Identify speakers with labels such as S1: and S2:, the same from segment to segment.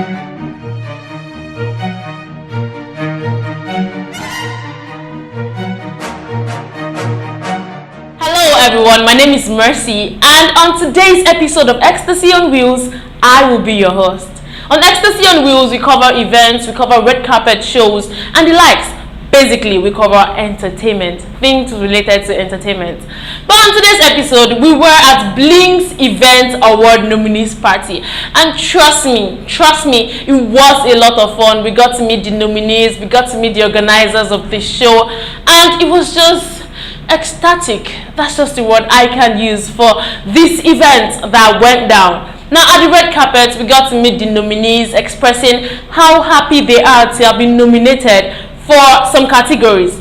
S1: Everyone, my name is Mercy, and on today's episode of Ecstasy on Wheels, I will be your host. On Ecstasy on Wheels, we cover events, we cover red carpet shows, and the likes. Basically, we cover entertainment, things related to entertainment. But on today's episode, we were at Blink's Event Award Nominees Party, and trust me, it was a lot of fun. We got to meet the nominees, we got to meet the organizers of the show, and it was just ecstatic. That's just the word I can use for this event that went down. Now at the red carpet, we got to meet the nominees expressing how happy they are to have been nominated for some categories.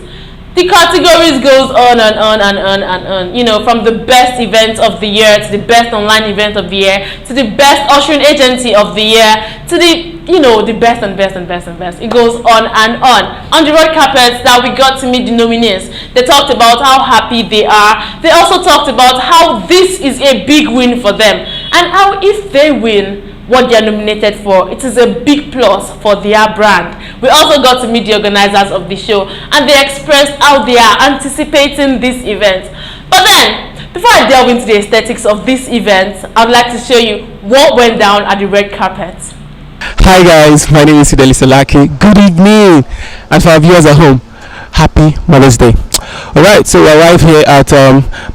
S1: The categories goes on and on and on and on. You know, from the best event of the year to the best online event of the year to the best ushering agency of the year to the, you know, the best and best and best and best. It goes on and on. On the red carpet that we got to meet the nominees, they talked about how happy they are. They also talked about how this is a big win for them and how if they win what they are nominated for, it is a big plus for their brand. We also got to meet the organizers of the show and they expressed how they are anticipating this event. But then, before I delve into the aesthetics of this event, I'd like to show you what went down at the red carpet.
S2: Hi guys, my name is Sideli Salaki. Good evening, and for our viewers at home, happy Mother's Day. Alright, so we arrived here at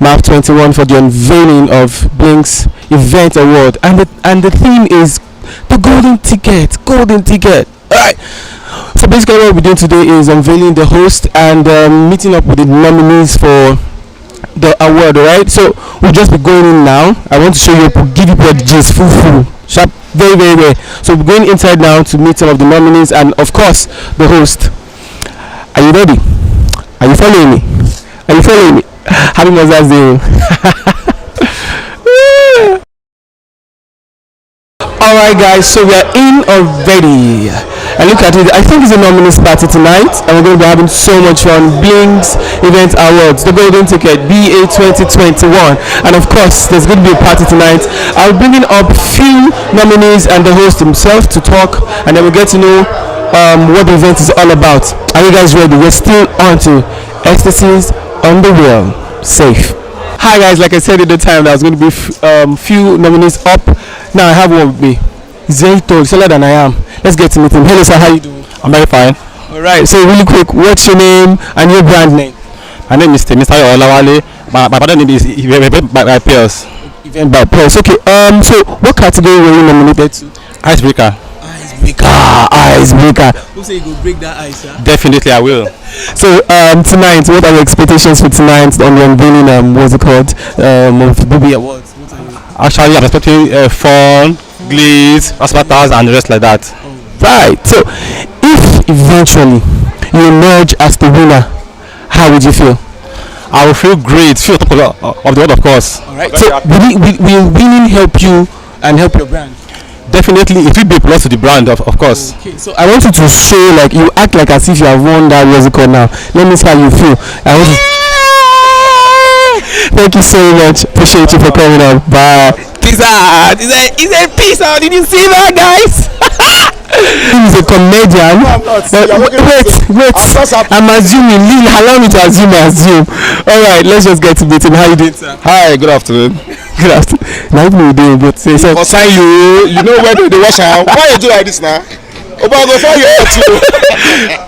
S2: MAP 21 for the unveiling of Blink's Event Award, and the theme is the golden ticket. Alright, so basically what we're doing today is unveiling the host and meeting up with the nominees for the award. Alright, so we'll just be going in now. I want to show you, give you the gist, full sharp, very. So we're going inside now to meet some of the nominees and of course the host. Are you ready? Are you following me? Happy Mother's Day. Alright guys, so we are in already. And look at it, I think it's a nominees party tonight and we're going to be having so much fun. Blink's Event Awards, the golden ticket, BA 2021, and of course there's going to be a party tonight. I'll bring in up few nominees and the host himself to talk, and then we'll get to know what the event is all about. Are you guys ready? We're still on to Ecstasies on the Wheel. Safe. Hi guys, like I said at the time, there was going to be few nominees up. Now I have one with me. He's very tall, he's taller than I am. Let's get to meet him. Hello sir, how you doing?
S3: I'm very fine.
S2: Alright, so really quick, what's your name and your brand name?
S3: My name is Mr. Olawale. My brand name is Event by Pearls.
S2: Event by Pearls. Okay, so what category were you nominated to?
S3: Icebreaker.
S2: Icebreaker.
S4: Who say you go break that ice, sir?
S3: Definitely I will.
S2: So tonight, what are your expectations for tonight on the unveiling what's it called? Of the BB Awards?
S3: Actually I'm expecting fun, glees, raspatas and the rest like that.
S2: Right, so if eventually you emerge as the winner, how would you feel?
S3: I will feel great, feel top of the world, of course.
S2: Alright, so will winning help you and help your brand?
S3: Definitely, it will be a plus to the brand, of course.
S2: Okay, so I want you to show, like, you act like as if you have won that musical now. Let me see how you feel. Thank you so much. Appreciate you for coming on. Bye.
S4: Peace out. It's a peace out. Did you see that, guys?
S2: He's a comedian. Wait. I'm assuming. Allow me to assume. Alright, let's just get to meet him. How you doing, sir?
S3: Hi, good afternoon.
S2: Good afternoon. Now you doing, but say so.
S3: You know where they wash out. Why you do like this now?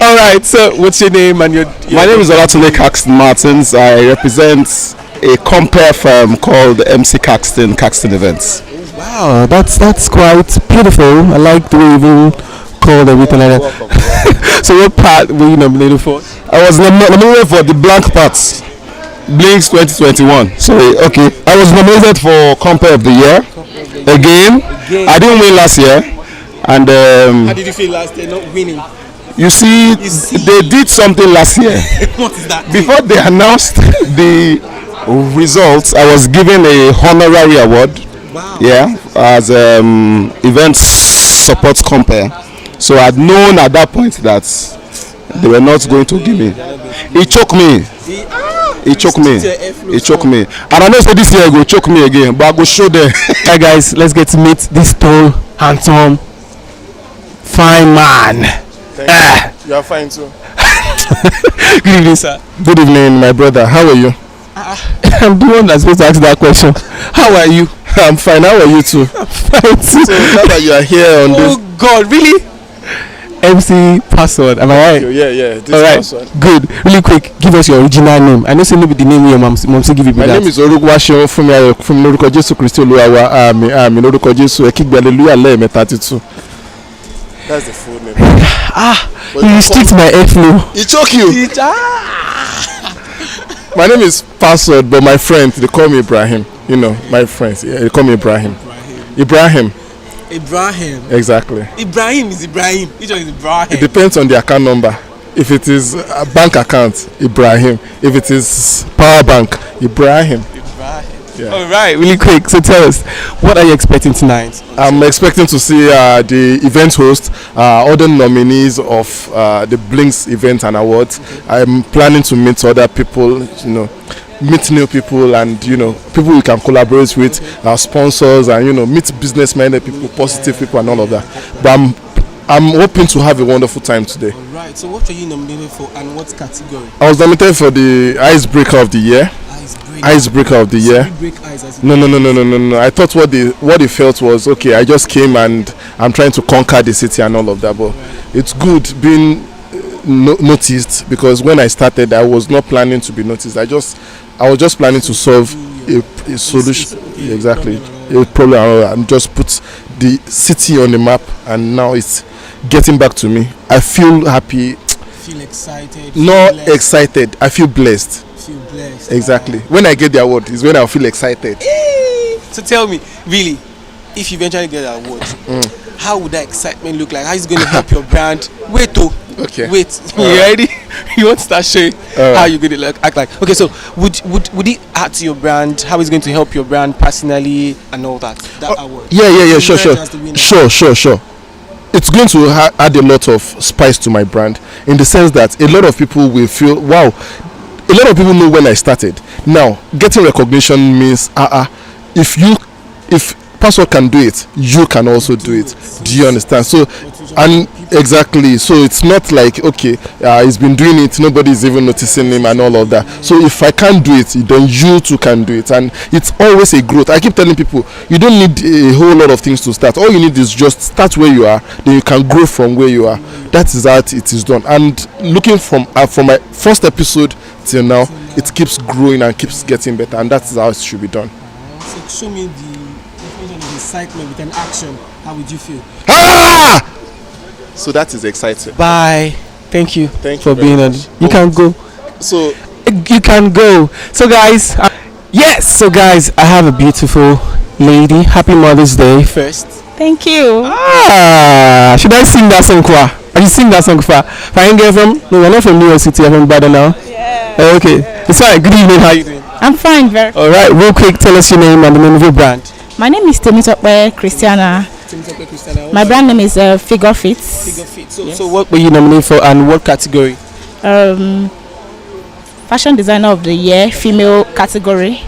S2: Alright, so what's your name and your
S3: My name is Olatunde Caxton Martins. I represent a compare firm called MC Caxton Events.
S2: Wow, that's quite beautiful. I like the way you even called everything like that. So what part were you nominated for?
S3: I was nominated for the blank parts, Blink's 2021. So okay, I was nominated for compare of the year. Again. I didn't win last year. And
S4: how did you feel last year not winning?
S3: You see, they did something last year.
S4: What is that?
S3: Before they announced the results, I was given a honorary award.
S4: Wow.
S3: Yeah, as event support compare. So I'd known at that point that they were not going to give me. It choked me. It choked me. And I know so this year will choke me again, but I go show them.
S2: Hi guys, let's get to meet this tall, handsome Fine man.
S3: Thank you. You are fine too.
S2: Good evening, sir.
S3: Good evening, my brother. How are you?
S2: I'm the one that's supposed to ask that question. How are you?
S3: I'm fine. How are you too?
S2: Fine too.
S3: So now that you are here on this.
S2: Oh God, really? MC password, am I right?
S3: Yeah. This
S2: All right,
S3: password.
S2: good. Really quick, give us your original name. I know say no be the name your mom say give you.
S3: My name is Orugwashion from lórúkọ Jésù Kristi Olúwa wa. Àmín lórúkọ Jésù. Ẹ kígbe hallelujah lẹ́ẹ̀mẹ́ta. That's the full name.
S2: You restrict my airflow.
S3: He choke you. My name is Password, but my friends they call me Ibrahim. You know, my friends, they call me Ibrahim. Ibrahim. Exactly.
S4: Ibrahim is Ibrahim. Which one is Ibrahim?
S3: It depends on the account number. If it is a bank account, Ibrahim. If it is power bank, Ibrahim. Yeah.
S2: All right, really quick. So tell us, what are you expecting tonight?
S3: I'm expecting to see the event host, other nominees of the Blinks event and awards. Okay. I'm planning to meet other people, meet new people, and people we can collaborate with, our sponsors, and meet business-minded people, positive people, and all of that. But I'm hoping to have a wonderful time today.
S4: All right. So what are you nominated for, and what category?
S3: I was nominated for the Icebreaker of the Year. Icebreaker of the year. No. I thought what they felt was okay. I just came and I'm trying to conquer the city and all of that. But it's good being noticed, because when I started, I was not planning to be noticed. I was just planning to solve a solution, exactly, a problem, and just put the city on the map. And now it's getting back to me. I feel happy.
S4: Feel excited.
S3: Not excited. I feel blessed.
S4: Feel blessed.
S3: Exactly. When I get the award is when I feel excited.
S4: So tell me, really, if you eventually get the award, how would that excitement look like? How is it going to help your brand? Wait. You ready? You want to start showing how you're going to act like? Okay, so would it add to your brand? How is it going to help your brand personally and all that? That award.
S3: Yeah. Sure. It's going to add a lot of spice to my brand, in the sense that a lot of people will feel, wow, a lot of people know when I started. Now, getting recognition means, if Password can do it, you can also do it. Do you understand? So, and exactly. So it's not like, okay, he's been doing it, nobody's even noticing him and all of that. So if I can't do it, then you too can do it. And it's always a growth. I keep telling people, you don't need a whole lot of things to start. All you need is just start where you are, then you can grow from where you are. That is how it is done. And looking from my first episode till now, it keeps growing and keeps getting better, and that's how it should be done.
S4: So show me the excitement with an action. How would you feel?
S3: So that is exciting.
S2: Bye. Thank you for being on. You can go.
S3: So
S2: you can go. So guys, I have a beautiful lady. Happy Mother's Day first.
S5: Thank you.
S2: Should I sing that song for? Are you sing that song for? Fine girl from? No, we're not from New York City. I'm from Ibadan now.
S5: Yeah.
S2: Okay. Yeah. It's alright. Good evening. How are you doing?
S5: I'm fine. Very.
S2: All right. Real quick, tell us your name and the name of your brand.
S5: My name is Temitope Christiana. My brand name is Figure Fits.
S4: Figure Fits.
S2: Yes. So what were you nominated for, and what category?
S5: Fashion Designer of the Year, female category.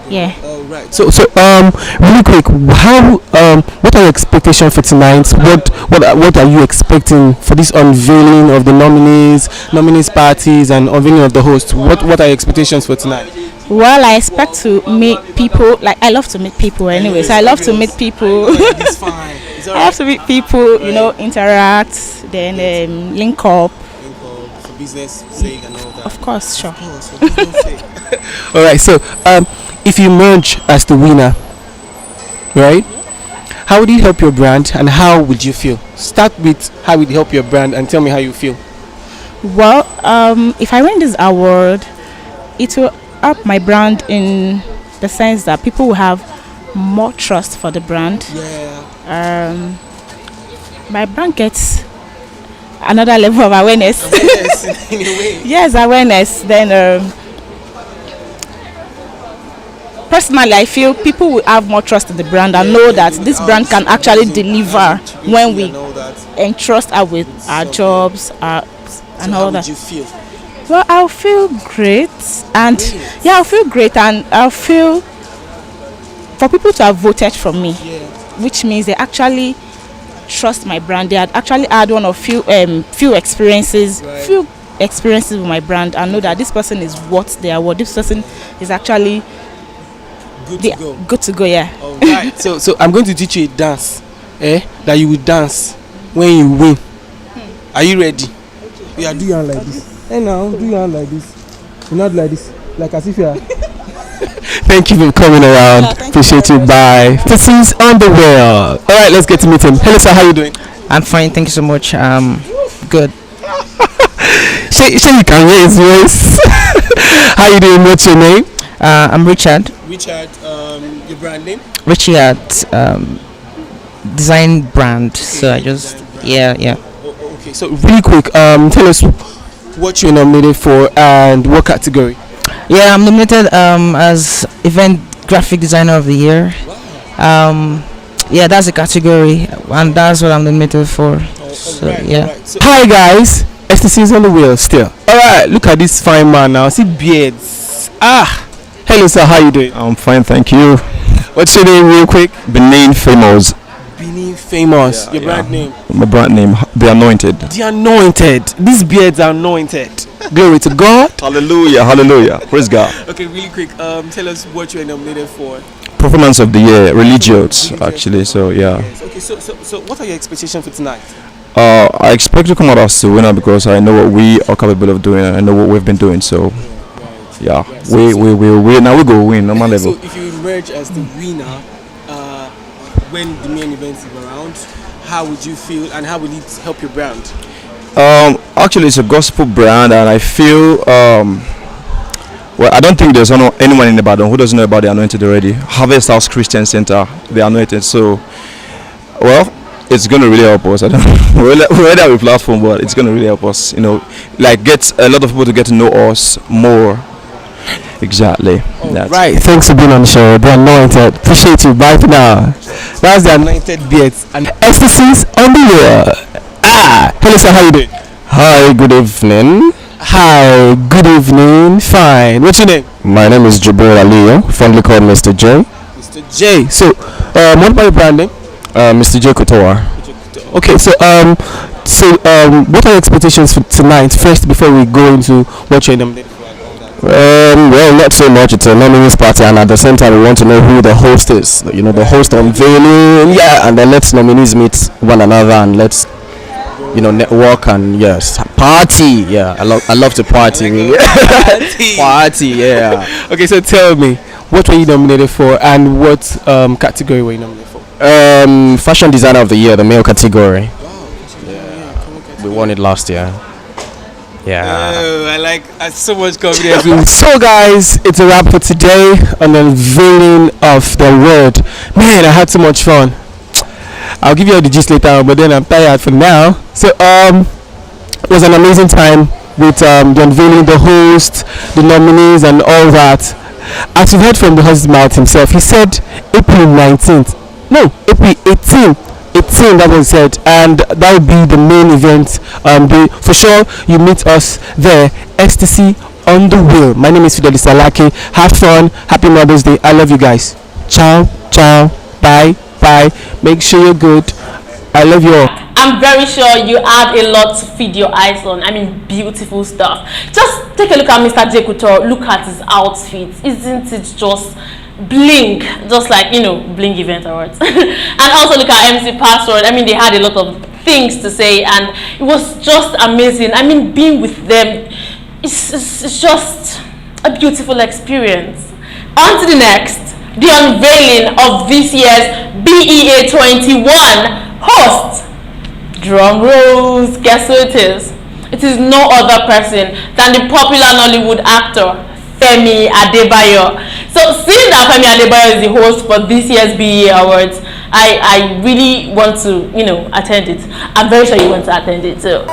S5: Yeah.
S4: All right.
S2: So really quick, what are your expectations for tonight? What are you expecting for this unveiling of the nominees parties and unveiling of the host? What are your expectations for tonight?
S5: Well, I expect to meet people. Like, I love to meet people anyway. So I love to meet people.
S4: It's fine. It's all right.
S5: I have to meet people, interact, then link up.
S4: For business sake and all that.
S5: Of course, sure.
S4: Of course, for business sake.
S2: All right. So if you emerge as the winner, right? How would it help your brand, and how would you feel? Start with how would it help your brand, and tell me how you feel.
S5: Well, if I win this award, it will up my brand in the sense that people will have more trust for the brand.
S4: Yeah.
S5: My brand gets another level of awareness.
S4: In a way.
S5: Yes, awareness. Then personally, I feel people will have more trust in the brand and know that this brand can actually deliver when we entrust her with our jobs, and all that.
S4: How would you feel?
S5: Well, I'll feel great, and I'll feel great, and I'll feel for people to have voted for me, which means they actually trust my brand. They had actually had one or few experiences, few experiences with my brand, and know that this person is what they are. What this person is actually good to go. Yeah.
S4: All right. so I'm going to teach you a dance, that you will dance when you win. Are you ready?
S6: Yeah, do your hand like this. Hey now, do your hand like this. Not like this, like as if you are.
S2: Thank you for coming around. Appreciate you. Bye. This is on the wheel. All right, let's get to meet him. Hello, sir. How you doing?
S7: I'm fine, thank you so much. Good.
S2: She you can hear his voice. How you doing? What's your name?
S7: I'm Richard.
S4: Richard, your brand name?
S7: Richard, design brand. So I just yeah.
S4: Okay, so
S2: Really quick. Tell us what you're nominated for and what category.
S7: Yeah, I'm nominated as event graphic designer of the year. Yeah, that's the category, and that's what I'm nominated for. So yeah.
S4: Right. So,
S2: Hi guys, Ecstasy is on the wheel still. All right, look at this fine man now. See beards. Hello sir, how you doing?
S8: I'm fine, thank you.
S2: What's your name, real quick?
S8: Benin Famous.
S4: Benin Famous, your brand name?
S8: My brand name, The Anointed.
S2: The Anointed. These beards are anointed. Glory to God.
S8: Hallelujah, hallelujah. Praise God.
S4: Okay, really quick. Tell us what you are nominated for.
S8: Performance of the year, religious, actually. So yeah.
S4: Yes. Okay, so what are your expectations for tonight?
S8: I expect to come out as the winner because I know what we are capable of doing and I know what we've been doing. So yeah, we now we go win normal level.
S4: So if you emerge as the winner, when the main event is around, how would you feel and how will it help your brand?
S8: Actually, it's a gospel brand, and I feel well, I don't think there's anyone in Ibadan who doesn't know about the Anointed already. Harvest House Christian Center, the Anointed. So, well, it's gonna really help us. I don't know. We already have a platform, but it's gonna really help us. You know, like get a lot of people to get to know us more. Exactly.
S2: Right. Thanks for being on the show. The Anointed. Appreciate you. Bye for now. That's the Anointed beards and Ecstasies on the wheel. Hello sir, how you doing?
S9: Hi, good evening.
S2: Hi, good evening. Fine. What's your name?
S9: My name is Jibril Aliyo, fondly called Mr. J.
S2: Mr. J. So, what about your brand name?
S9: Mr. J Couture.
S2: Okay, so what are your expectations for tonight? First, before we go into what you're nominated for.
S9: Well, not so much. It's a nominees party, and at the same time, we want to know who the host is. You know, the host unveiling. Yeah, and then let's nominees meet one another and let's network and yes, party. Yeah, I love to party. Party. Yeah.
S2: Okay, so tell me, what were you nominated for, and what category were you nominated for?
S9: Fashion designer of the year, the male category. We won it last year. Yeah.
S4: Oh, I so much confidence.
S2: So guys, it's a wrap for today on the unveiling of the word. Man, I had so much fun. I'll give you all the gist later, but then I'm tired for now. So it was an amazing time with the unveiling, the host, the nominees, and all that. As you heard from the host's mouth himself, he said April 18th, that was said, and that will be the main event. For sure, you meet us there. Ecstasy on the wheel. My name is Fidelis Alake. Have fun. Happy Mother's Day. I love you guys. Ciao, ciao. Bye. Make sure you're good. I love you all.
S1: I'm very sure you have a lot to feed your eyes on. I mean, beautiful stuff. Just take a look at Mr. J Couture. Look at his outfit. Isn't it just bling? Just like, bling event awards. And also look at MC Password. I mean, they had a lot of things to say, and it was just amazing. I mean, being with them, it's just a beautiful experience. On to the next. The unveiling of this year's BEA 21 host. Drum rolls. Guess who it is? It is no other person than the popular Nollywood actor Femi Adebayo. So seeing that Femi Adebayo is the host for this year's BEA Awards, I really want to attend it. I'm very sure you want to attend it too.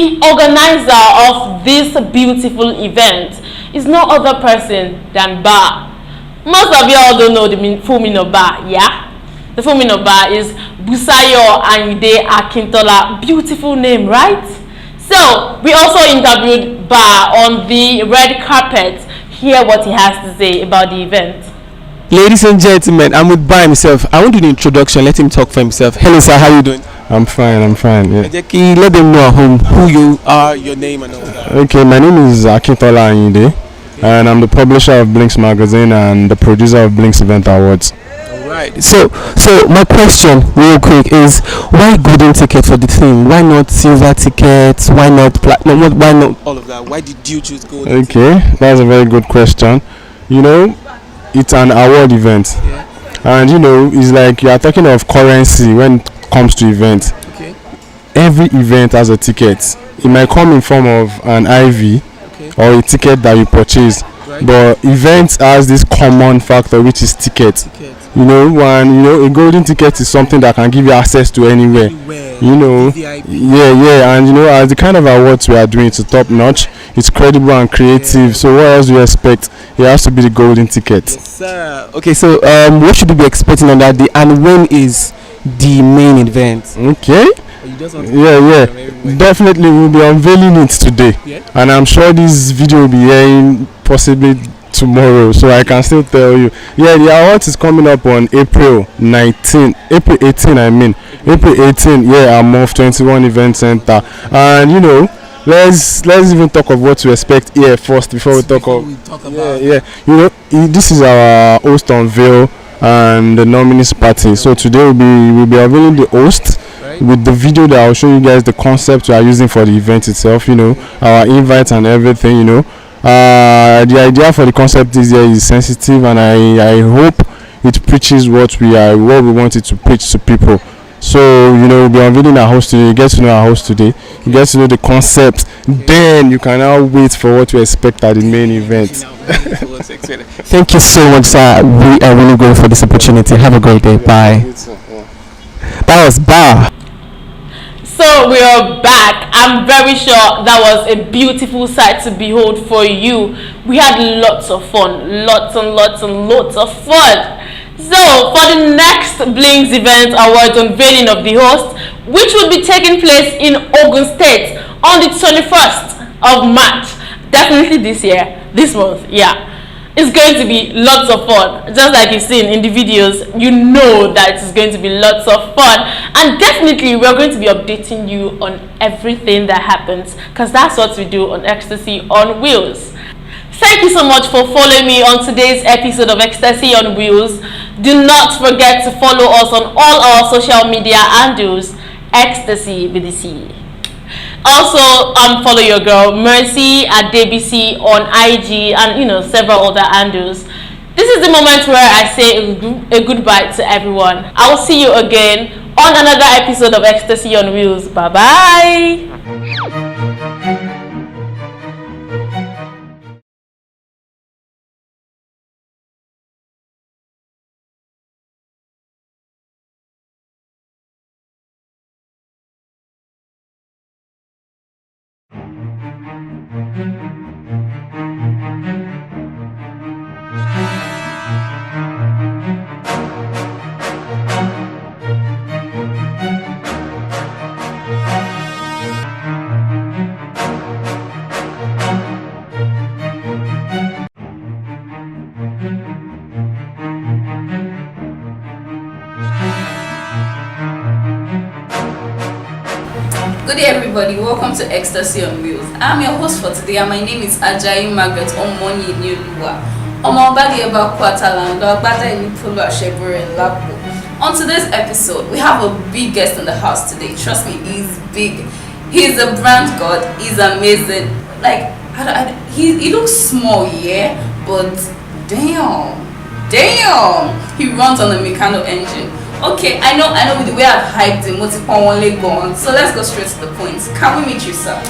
S1: the organizer of this beautiful event is no other person than Ba. Most of you all don't know the full meaning of Ba, yeah? The full meaning of Ba is Busayo Ayinde Akintola. Beautiful name, right? So, we also interviewed Ba on the red carpet. Hear what he has to say about the event.
S2: Ladies and gentlemen, I'm with Ba himself. I want to do the introduction. Let him talk for himself. Hello, sir. How are you doing?
S3: I'm fine. Yeah.
S2: Let them know at home who you
S4: are, your name and all that.
S3: Okay, my name is Akintola Ayinde, and I'm the publisher of Blinks Magazine and the producer of Blinks Event Awards.
S2: Alright. So my question, real quick, is why golden ticket for the theme? Why not silver tickets? Why not platinum? Why not
S4: all of that? Why did you choose golden?
S3: Okay, that's a very good question. You know, it's an award event, and you know, it's like you are talking of currency when it comes to events.
S4: Okay.
S3: Every event has a ticket. It might come in form of an IV or a ticket that you purchase, but events has this common factor, which is ticket. You know, a golden ticket is something that can give you access to anywhere. You know, and you know, as the kind of awards we are doing, it's top notch, it's credible and creative. So what else do you expect? It has to be the golden ticket.
S2: Yes, sir. Okay, so what should we be expecting on that day, and when is the main event?
S3: Okay. Definitely we'll be unveiling it today, and I'm sure this video will be airing possibly tomorrow, so I can still tell you. The awards is coming up on April 18, April 18, I'm 21 Event Center, and you know, let's even talk of what to expect here first before we talk about. You know, this is our host unveil and the nominees party. So today we'll be unveiling the host with the video that I'll show you guys the concept we are using for the event itself. You know, our invite and everything. You know, the idea for the concept is sensitive, and I hope it preaches what we want it to preach to people. So you know, we'll be unveiling our host today. You get to know our host today. You get to know the concept. Then you can now wait for what to expect at the main event.
S2: Thank you so much, sir. We are really grateful for this opportunity. Have a great day. Bye. That was Ba.
S1: So we are back. I'm very sure that was a beautiful sight to behold for you. We had lots of fun, lots of fun. So for the next Blinks Event Awards unveiling of the host, which will be taking place in Ogun State on the 21st of March, definitely this month, it's going to be lots of fun. Just like you've seen in the videos, you know that it's going to be lots of fun, and definitely we're going to be updating you on everything that happens, because that's what we do on Ecstasy on Wheels. Thank you so much for following me on today's episode of Ecstasy on Wheels. Do not forget to follow us on all our social media handles, Ecstasy BDC. Also, follow your girl Mercy at DBC on IG, and you know, several other handles. This is the moment where I say a goodbye to everyone. I will see you again on another episode of Ecstasy on Wheels. Bye bye.
S10: Good day everybody, welcome to Ecstasy on Wheels. I'm your host for today and my name is Ajayi Margaret Omoni Nyoluwa. On today's episode, we have a big guest in the house today. Trust me, he's big. He's a brand god, he's amazing. Like, he looks small, but damn, he runs on a Meccano engine. Okay, I know with the way I've hyped him, what's gone. So let's go straight to the point. Can we meet you, sir?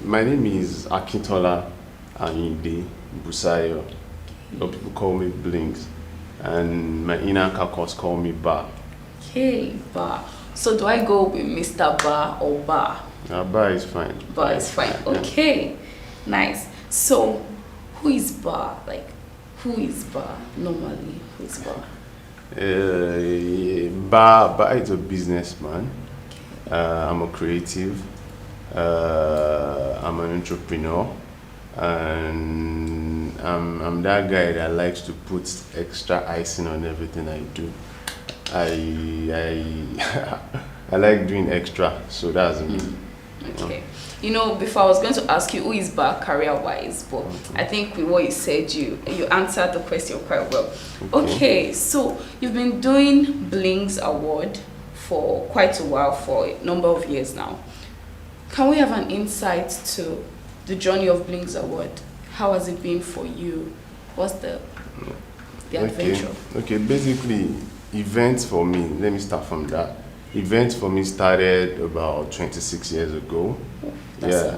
S3: My name is Akintola Ayinde Busayo. People call me Blinks, and my inner caucus call me Ba.
S10: Okay, Ba. So do I go with Mr. Bar or Bar?
S11: Bar is fine.
S10: Bar is fine. Okay, nice. So who is Bar? Like, who is Bar normally? Who is Bar?
S11: Bar is a businessman. I'm a creative. I'm an entrepreneur, and I'm that guy that likes to put extra icing on everything I do. I I like doing extra, so that's me.
S10: Okay. You know, before I was going to ask you who is Bar career-wise, but I think with what you said, you answered the question quite well. Okay, so you've been doing Blings Award for quite a while, for a number of years now. Can we have an insight to the journey of Blings Award? How has it been for you? What's the adventure?
S11: Okay, basically, events for me, let me start from that. Events for me started about 26 years ago. Yeah.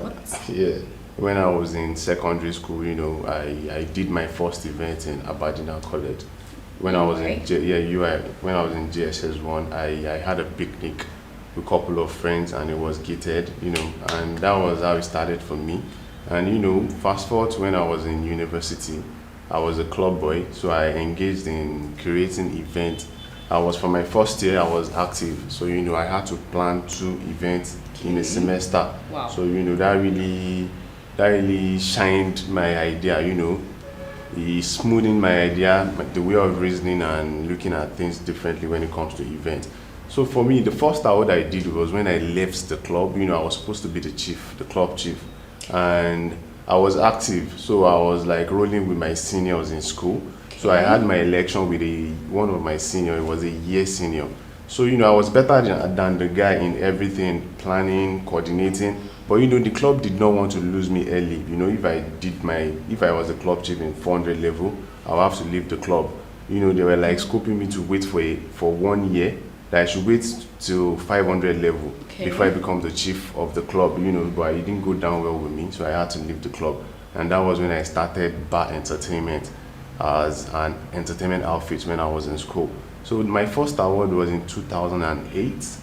S11: When I was in secondary school, you know, I did my first event in Aberdeen College. When I was in when I was in JSS1, I had a picnic with a couple of friends, and it was gated, you know, and that was how it started for me. And you know, fast forward to when I was in university, I was a club boy, so I engaged in creating events. For my first year, I was active, so you know, I had to plan 2 events in a semester.
S10: Wow.
S11: So you know, that really shined my idea, you know. He smoothing my idea, the way of reasoning and looking at things differently when it comes to events. So for me, the first award I did was when I left the club. You know, I was supposed to be the club chief, and I was active, so I was like rolling with my seniors in school. So I had my election with one of my seniors. It was a year senior. So you know, I was better than the guy in everything, planning, coordinating. But you know, the club did not want to lose me early. You know, if I was a club chief in 400 level, I would have to leave the club. You know, they were like scoping me to wait for 1 year. That I should wait till 500 level before I become the chief of the club. You know, but it didn't go down well with me, so I had to leave the club. And that was when I started Bar Entertainment as an entertainment outfit when I was in school. So my first award was in 2008.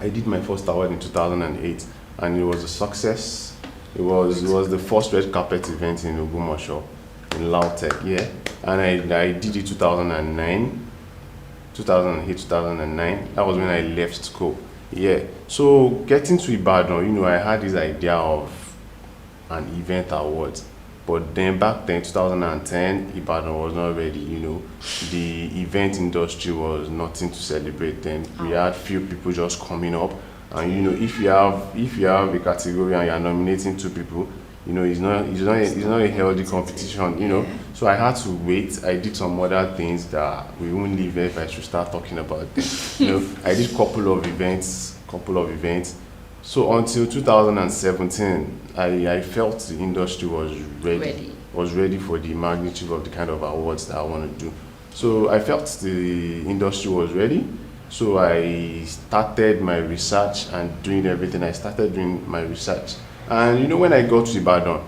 S11: I did my first award in 2008, and it was a success. It was the first red carpet event in Ogbomoso, in Lautech, yeah. And I did it 2008, 2009. That was when I left school, yeah. So getting to Ibadan, you know, I had this idea of an event award. But then back then, 2010, Ibadan was not ready, you know. The event industry was nothing to celebrate then. We had few people just coming up. And you know, if you have a category and you're nominating 2 people, you know, it's not a healthy competition, you know. So I had to wait. I did some other things that we won't leave if I should start talking about them. You know, I did couple of events. So until 2017, I felt the industry was ready for the magnitude of the kind of awards that I want to do. So I felt the industry was ready. So I started my research and doing everything. I started doing my research. And you know, when I got to Ibadan,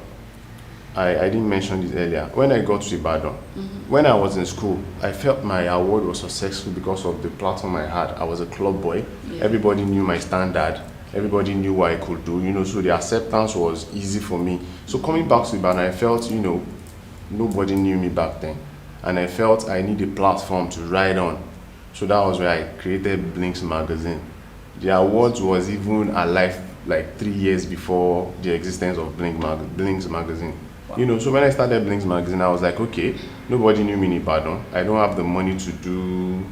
S11: I didn't mention this earlier. When I got to Ibadan, when I was in school, I felt my award was successful because of the platform I had. I was a club boy. Yeah. Everybody knew my standard. Everybody knew what I could do, you know, so the acceptance was easy for me. So coming back to Ibadan, I felt, you know, nobody knew me back then. And I felt I need a platform to ride on. So that was where I created Blings magazine. The awards was even alive like 3 years before the existence of Blings magazine. Wow. You know, so when I started Blings magazine, I was like, okay, nobody knew me in Ibadan. I don't have the money to do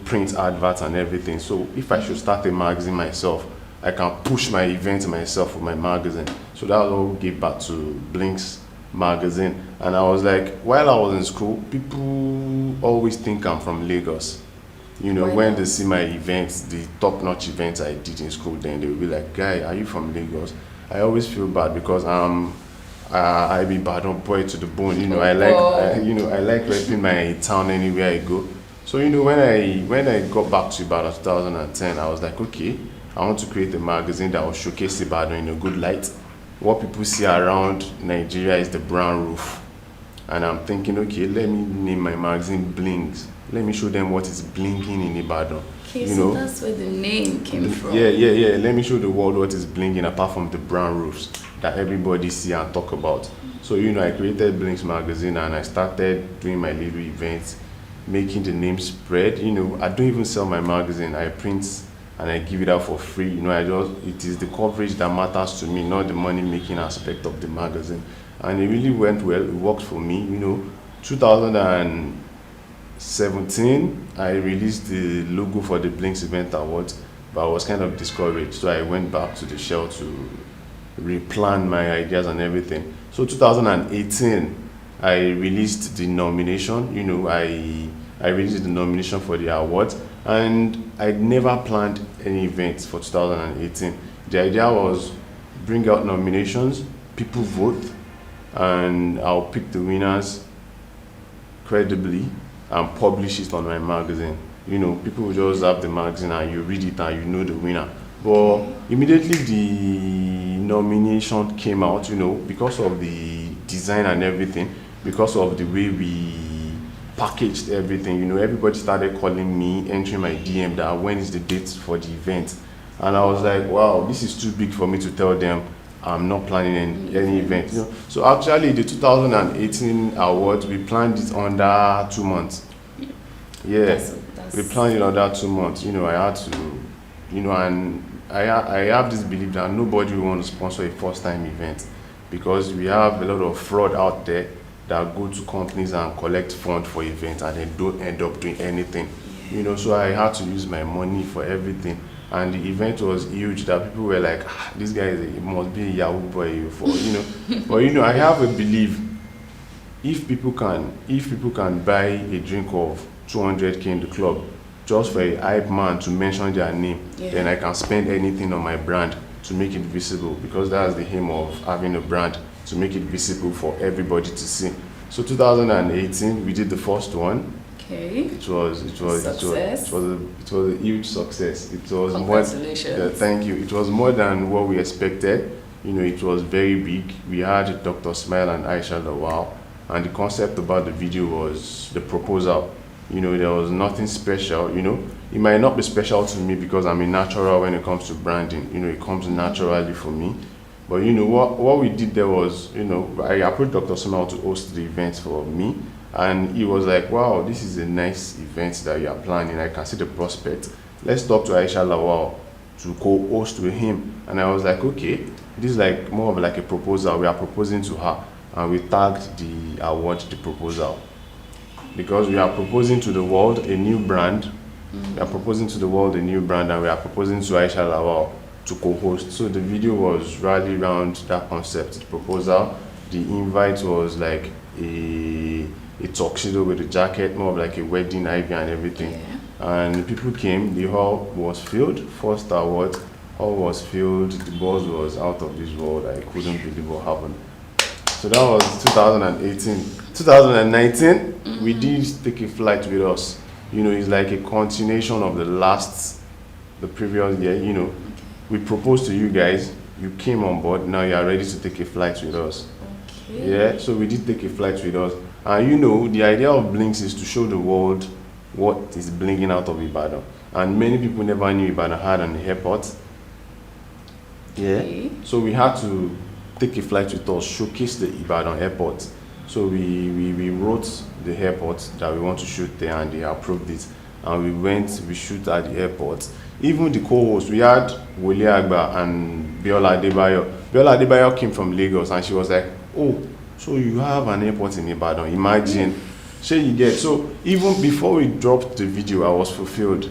S11: print adverts and everything. So if I should start a magazine myself, I can push my events myself with my magazine. So that was all gave back to Blings magazine. And I was like, while I was in school, people always think I'm from Lagos. You know, when they see my events, the top-notch events I did in school, then they will be like, guy, are you from Lagos? I always feel bad because I be Ibadan boy to the bone. You know, I like repping my town anywhere I go. So you know, when I got back to Ibadan 2010, I was like, okay, I want to create a magazine that will showcase Ibadan in a good light. What people see around Nigeria is the brown roof, and I'm thinking, okay, let me name my magazine Blings. Let me show them what is blinging in Ibadan.
S10: Okay, so that's where the name came from.
S11: Yeah. Let me show the world what is blinging apart from the brown roofs that everybody see and talk about. So, I created Blings magazine and I started doing my little events, making the name spread. I don't even sell my magazine. I print and I give it out for free. It is the coverage that matters to me, not the money making aspect of the magazine. And it really went well. It worked for me. 2017, I released the logo for the Blinks Event Awards, but I was kind of discouraged. So I went back to the shell to replan my ideas and everything. So 2018, I released the nomination. I released the nomination for the awards, and I never planned any events for 2018. The idea was bring out nominations, people vote, and I'll pick the winners credibly and publish it on my magazine. People will just have the magazine and you read it and you know the winner. But immediately the nomination came out, because of the design and everything, because of the way we packaged everything, everybody started calling me, entering my DM that when is the date for the event. And I was like, wow, this is too big for me to tell them I'm not planning any event. So actually the 2018 awards, we planned it under 2 months. Yeah, we planned it under 2 months. I had to, and I have this belief that nobody will want to sponsor a first-time event, because we have a lot of fraud out there that go to companies and collect funds for events and then don't end up doing anything. So I had to use my money for everything. And the event was huge that people were like, this guy must be a Yahoo boy for, But I have a belief, if people can buy a drink of 200k in the club just for a hype man to mention their name, then I can spend anything on my brand to make it visible, because that's the aim of having a brand, to make it visible for everybody to see. So 2018, we did the first one. Okay. It was a huge success. It was
S10: Congratulations.
S11: Thank you. It was more than what we expected. It was very big. We had Dr. Smile and Aisha Lawal, and the concept about the video was the proposal. There was nothing special. It might not be special to me because I'm a natural when it comes to branding. It comes naturally for me. But what we did there was, I approached Dr. Smile to host the event for me. And he was like, wow, this is a nice event that you are planning. I can see the prospect. Let's talk to Aisha Lawal to co-host with him. And I was like, okay, this is like more of like a proposal. We are proposing to her. And we tagged the award, the proposal. Because we are proposing to the world a new brand. We are proposing to the world a new brand, and we are proposing to Aisha Lawal to co-host. So the video was rally around that concept, the proposal. The invite was like a tuxedo with a jacket, more of like a wedding ivy and everything. And people came, the hall was filled. First award, hall was filled, the buzz was out of this world. I couldn't believe what happened. So that was 2018. 2019, we did take a flight with us. It's like a continuation of the previous year. We proposed to you guys, you came on board, now you are ready to take a flight with us. Yeah, so we did take a flight with us. And the idea of Blinks is to show the world what is blinging out of Ibadan. And many people never knew Ibadan had an airport. Yeah. So we had to take a flight with us, showcase the Ibadan airport. So we wrote the airport that we want to shoot there, and they approved it. And we shoot at the airport. Even the co-hosts, we had Wole Agba and Biola Adebayo. Biola Adebayo came from Lagos, and she was like, oh, so you have an airport in Ibadan, imagine. So even before we dropped the video, I was fulfilled.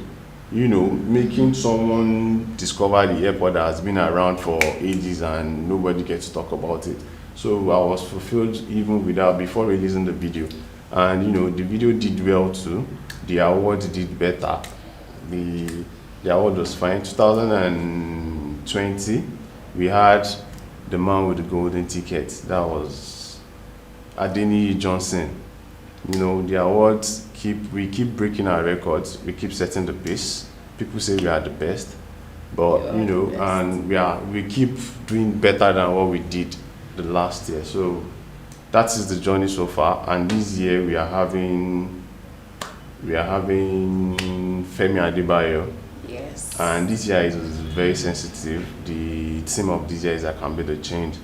S11: Making someone discover the airport that has been around for ages and nobody gets to talk about it. So I was fulfilled even before releasing the video. And the video did well too. The award did better. The award was fine. 2020, we had the man with the golden ticket. That was Adeni Johnson. The awards we keep breaking our records. We keep setting the pace. People say we are the best, but and we keep doing better than what we did the last year. So that is the journey so far. And this year we are having Femi Adebayo.
S10: Yes.
S11: And this year is very sensitive. The theme of this year is I Can Be the Change.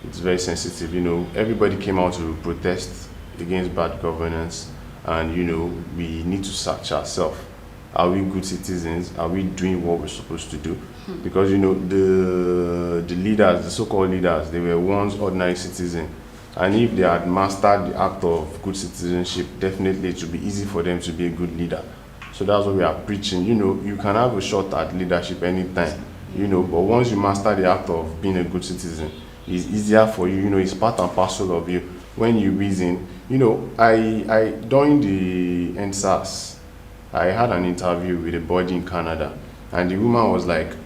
S11: It's very sensitive. Everybody came out to protest against bad governance, and we need to search ourselves. Are we good citizens? Are we doing what we're supposed to do? Because the leaders, the so-called leaders, they were once ordinary citizens, and if they had mastered the act of good citizenship, definitely it would be easy for them to be a good leader. So that's what we are preaching. You can have a shot at leadership anytime, but once you master the act of being a good citizen, it's easier for you. It's part and parcel of you. When you reason, I during the NSAS, I had an interview with a body in Canada, and the woman was like,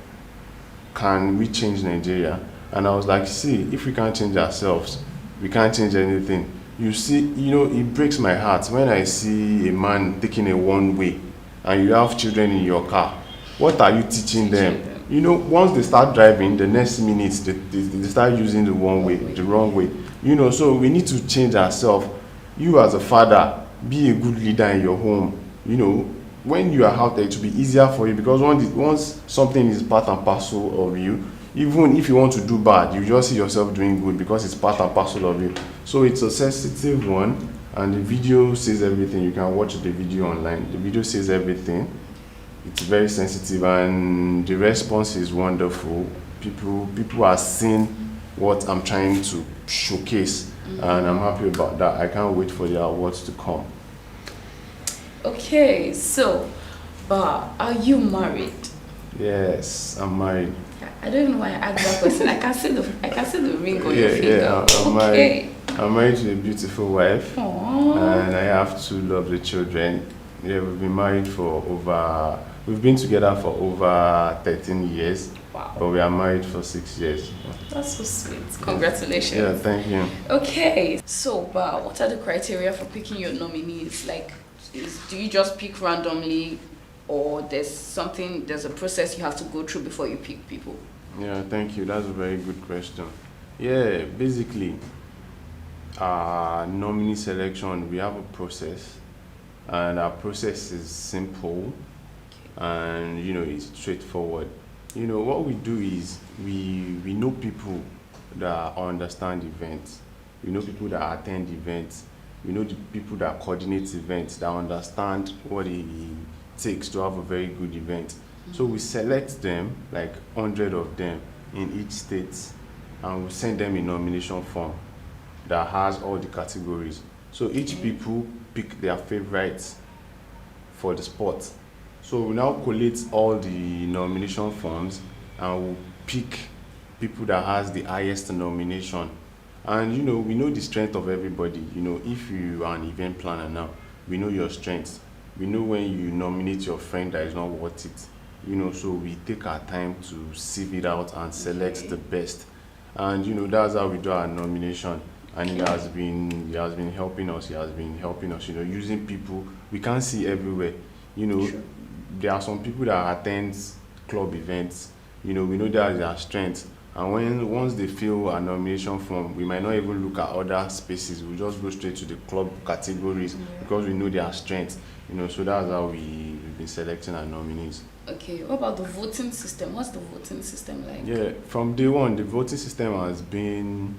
S11: "Can we change Nigeria?" And I was like, "See, if we can't change ourselves, we can't change anything." You see, it breaks my heart when I see a man taking a one way, and you have children in your car. What are you teaching them? Once they start driving, the next minute they start using the wrong way. So we need to change ourselves. You as a father, be a good leader in your home. When you are out there, it will be easier for you, because once something is part and parcel of you, even if you want to do bad, you just see yourself doing good because it's part and parcel of you. So it's a sensitive one, and the video says everything. You can watch the video online. The video says everything. It's very sensitive, and the response is wonderful. People are seeing what I'm trying to showcase, and I'm happy about that. I can't wait for the awards to come.
S10: Okay, so, are you married?
S11: Yes, I'm married.
S10: I don't even know why I asked that question. I can see the ring on your finger.
S11: Yeah, I'm married. I'm married to a beautiful wife.
S10: Aww.
S11: And I have 2 lovely children. Yeah, we've been together for over 13 years.
S10: Wow.
S11: But we are married for 6 years.
S10: That's so sweet. Congratulations.
S11: Yeah, thank you.
S10: Okay, so, what are the criteria for picking your nominees? Do you just pick randomly, or there's a process you have to go through before you pick people?
S11: Yeah, thank you. That's a very good question. Yeah, basically, nominee selection, we have a process, and our process is simple, and it's straightforward. What we do is we know people that understand events. We know people that attend events. We know the people that coordinate events, that understand what it takes to have a very good event. So we select them, like 100 of them in each state, and we send them a nomination form that has all the categories. So each people pick their favorites for the spot. So we now collate all the nomination forms, and we'll pick people that has the highest nomination. And we know the strength of everybody. If you are an event planner now, we know your strengths. We know when you nominate your friend that is not worth it. So we take our time to sieve it out and select the best. And that's how we do our nomination. And he has been helping us. He has been helping us, using people we can't see everywhere. There are some people that attend club events. We know that is their strength. And once they fill a nomination form, we might not even look at other spaces. We'll just go straight to the club categories because we know their strengths. So that's how we've been selecting our nominees.
S10: Okay, what about the voting system? What's the voting system like?
S11: Yeah, from day one, the voting system has been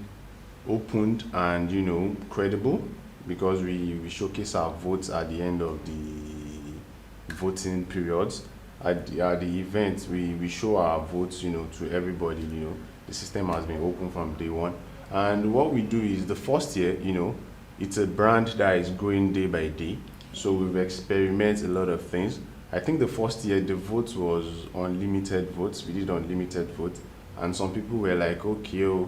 S11: opened and credible, because we showcase our votes at the end of the voting periods. At the event, we show our votes, to everybody. The system has been open from day one. And what we do is, the first year, it's a brand that is growing day by day. So we've experimented a lot of things. I think the first year, the vote was unlimited votes. We did unlimited votes. And some people were like, okay,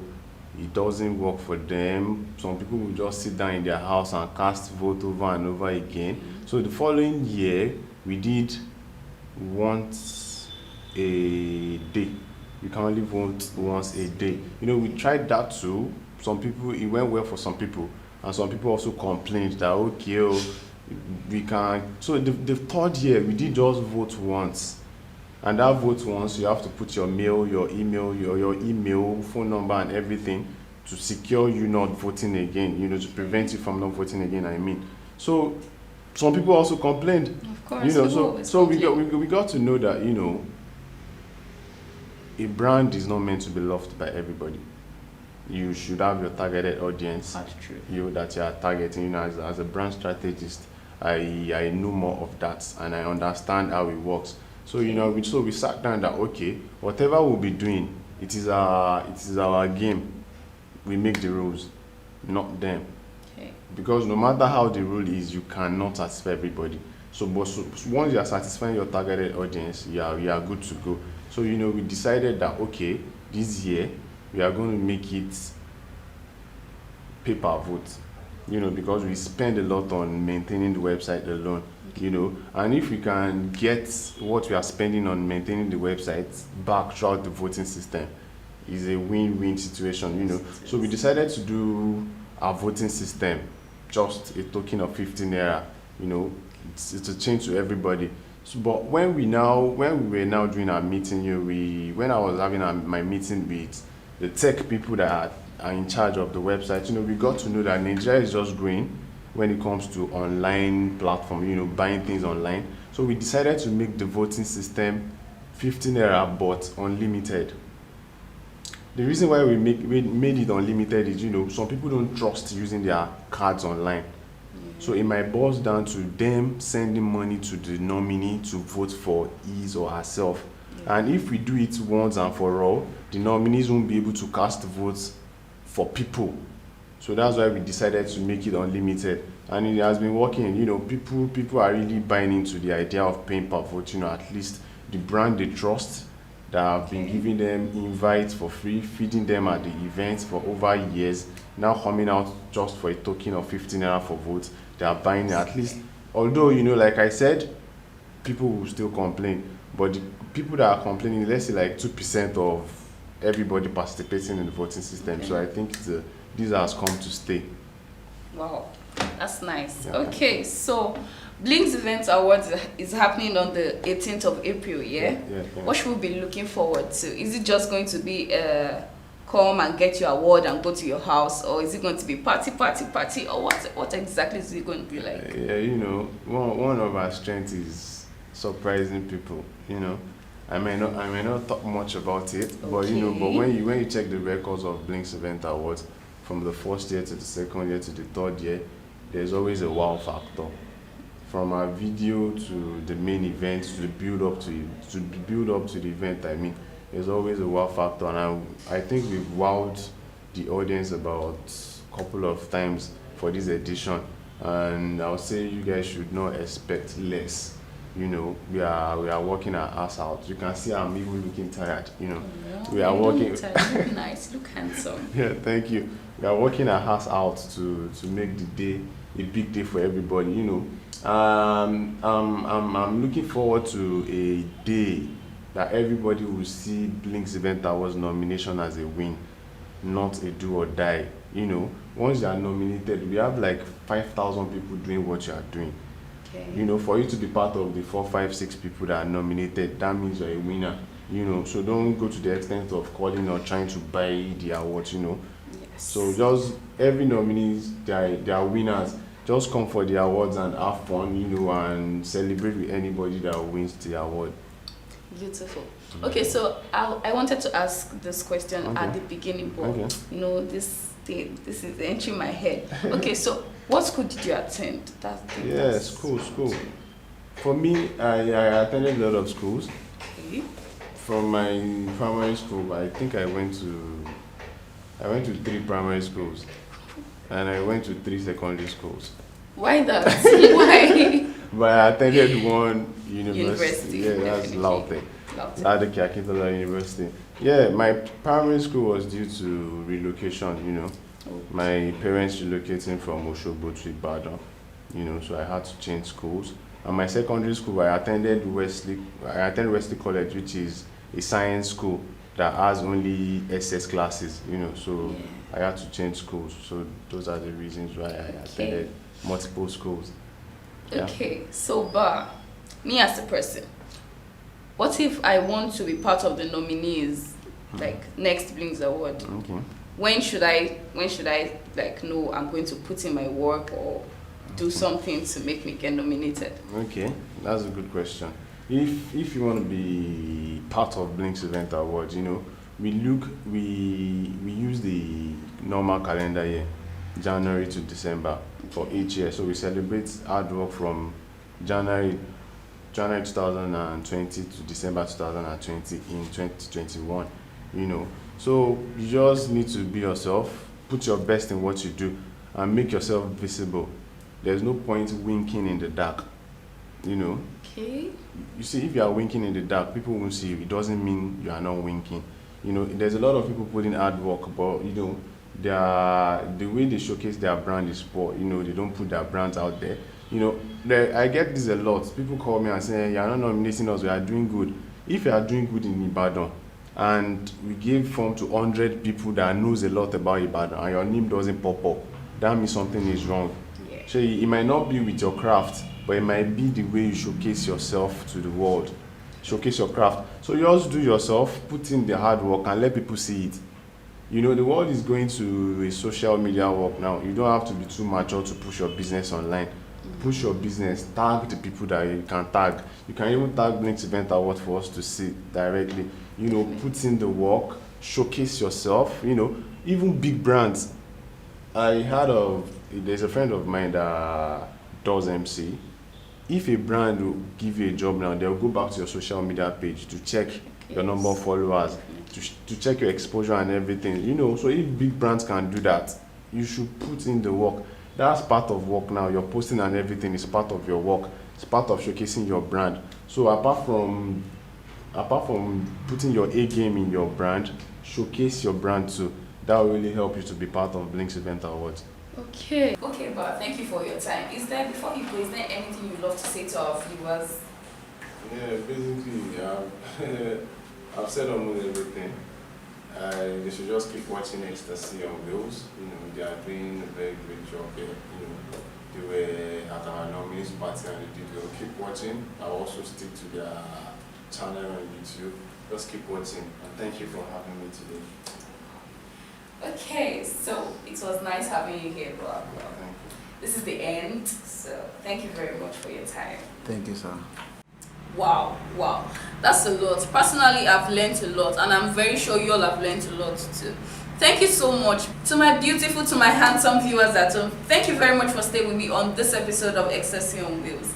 S11: it doesn't work for them. Some people will just sit down in their house and cast vote over and over again. So the following year, we did once a day. You can only vote once a day. We tried that too. Some people, it went well for some people, and some people also complained that okay, we can. So the third year, we did just vote once, and that vote once, you have to put your mail, your email, your email, phone number, and everything. to secure you not voting again, you know, to prevent you from not voting again, I mean. So some people also complained.
S10: Of course,
S11: you know, so we got to know that, you know, a brand is not meant to be loved by everybody. You should have your targeted audience.
S10: That's true.
S11: You that you are targeting. You know, as a brand strategist, I know more of that and I understand how it works. So you know, we sat down that okay, whatever we'll be doing, it is our game. We make the rules, not them.
S10: Okay.
S11: Because no matter how the rule is, you cannot satisfy everybody. So once you are satisfying your targeted audience, you are good to go. So you know, we decided that okay, this year we are going to make it paper vote. You know, because we spend a lot on maintaining the website alone. You know, and if we can get what we are spending on maintaining the website back throughout the voting system, is a win-win situation. You know, so we decided to do our voting system just a token of 15 naira. You know, it's a change to everybody. So, but when we were now doing our meeting, you know, when I was having my meeting with the tech people that are in charge of the website, you know, we got to know that Nigeria is just growing when it comes to online platform, you know, buying things online. So we decided to make the voting system 15 naira but unlimited. The reason why we made it unlimited is, you know, some people don't trust using their cards online. So it might boil down to them sending money to the nominee to vote for his or herself. And if we do it once and for all, the nominees won't be able to cast votes for people. So that's why we decided to make it unlimited. And it has been working. You know, people are really buying into the idea of paying per vote. You know, at least the brand they trust, that have been giving them invites for free, feeding them at the events for over years, now coming out just for a token of 15 naira for votes. They are buying it at least. Although, you know, like I said, people will still complain. But the people that are complaining, let's say like 2% of everybody participating in the voting system. So I think this has come to stay.
S10: Wow, that's nice.
S11: Yeah.
S10: Okay, so Blinks Event Awards is happening on the 18th of April, yeah? What should we be looking forward to? Is it just going to be come and get your award and go to your house, or is it going to be party, or what exactly is it going to be like?
S11: Yeah, you know, one of our strengths is surprising people. You know, I may not talk much about it, but you know, but when you check the records of Blinks Event Awards from the first year to the second year to the third year, there's always a wow factor. From our video to the main event to the build up to the event, I mean, there's always a wow factor, and I think we've wowed the audience about a couple of times for this edition, and I'll say you guys should not expect less. You know, we are working our ass out. You can see I'm even looking tired. You know, we are working.
S10: You look nice, you look handsome.
S11: Yeah, thank you. We are working our ass out to make the day a big day for everybody. You know, I'm looking forward to a day that everybody will see Blinks Event Awards nomination as a win, not a do or die. You know, once you are nominated, we have like 5,000 people doing what you are doing. Okay. You know, for you to be part of the 4, 5, 6 people that are nominated, that means you're a winner. You know, so don't go to the extent of calling or trying to buy the awards. You know, so just every nominees, they are winners. Just come for the awards and have fun, you know, and celebrate with anybody that wins the award.
S10: Beautiful. Okay, so I wanted to ask this question at the beginning, but you know, this is entering my head. Okay, so what school did you attend?
S11: School. For me, I attended a lot of schools. Okay. From my primary school, I think I went to 3 primary schools, and I went to 3 secondary schools.
S10: Why that? Why?
S11: But I attended one university. Yeah, that's Laute. Adekia Akintola University. Yeah, my primary school was due to relocation, you know. My parents relocating from Oshobo to Ibadan, you know, so I had to change schools. And my secondary school, I attended Wesley College, which is a science school that has only SS classes, you know, so I had to change schools. So those are the reasons why I attended multiple schools.
S10: Okay, so me as a person, what if I want to be part of the nominees, like next Blinks Award?
S11: Okay.
S10: when should I like know I'm going to put in my work or do something to make me get nominated?
S11: Okay, that's a good question. If you want to be part of Blinks Event Awards, you know, we use the normal calendar year, January to December for each year. So we celebrate hard work from January 2020 to December 2020 in 2021, you know. So you just need to be yourself, put your best in what you do, and make yourself visible. There's no point winking in the dark, you know.
S10: Okay.
S11: You see, if you are winking in the dark, people won't see you. It doesn't mean you are not winking. You know, there's a lot of people putting hard work, but you know, the way they showcase their brand is poor. You know, they don't put their brands out there. You know, I get this a lot. People call me and say, "You are not nominating us. We are doing good." If you are doing good in Ibadan, and we give form to 100 people that knows a lot about Ibadan, and your name doesn't pop up, that means something is wrong.
S10: Yeah.
S11: So it might not be with your craft, but it might be the way you showcase yourself to the world. Showcase your craft. So you just do yourself, put in the hard work, and let people see it. You know, the world is going to a social media work now. You don't have to be too mature to push your business online. Push your business, tag the people that you can tag. You can even tag Blinks Event Award for us to see directly. You know, put in the work, showcase yourself. You know, even big brands. There's a friend of mine that does MC. If a brand will give you a job now, they'll go back to your social media page to check your number of followers, to check your exposure and everything. You know, so if big brands can do that, you should put in the work. That's part of work now. Your posting and everything is part of your work. It's part of showcasing your brand. So apart from putting your A game in your brand, showcase your brand too. That will really help you to be part of Blinks Event Awards.
S10: Okay, but thank you for your time. Before you go, is there anything you'd love to say to our viewers?
S11: Yeah, basically, I've said almost everything. They should just keep watching EXTERSEE on Wheels. You know, they are doing a very great job there. You know, they were at our nominees party and they did well. Keep watching. I'll also stick to their channel on YouTube. Just keep watching, and thank you for having me today.
S10: Okay, so it was nice having you here, bro. This is the end, so thank you very much for your time.
S12: Thank you, sir.
S10: Wow, that's a lot. Personally, I've learned a lot, and I'm very sure you all have learned a lot too. Thank you so much to my beautiful, to my handsome viewers at home. Thank you very much for staying with me on this episode of EXTERSEE on Wheels.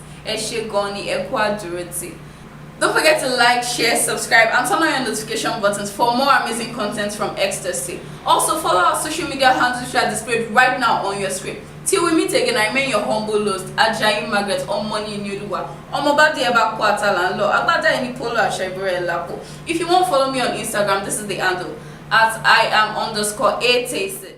S10: Don't forget to like, share, subscribe, and turn on your notification buttons for more amazing content from EXTERSEE. Also, follow our social media handles which are displayed right now on your screen. Till we meet again, I remain your humble host, Ajayi Margaret Omoni Nyoluwa. Omobadi Eba Kwatalanlo, Agbada Eni Polo Ashebure Lapo. If you want to follow me on Instagram, this is the handle, @I am_8taste.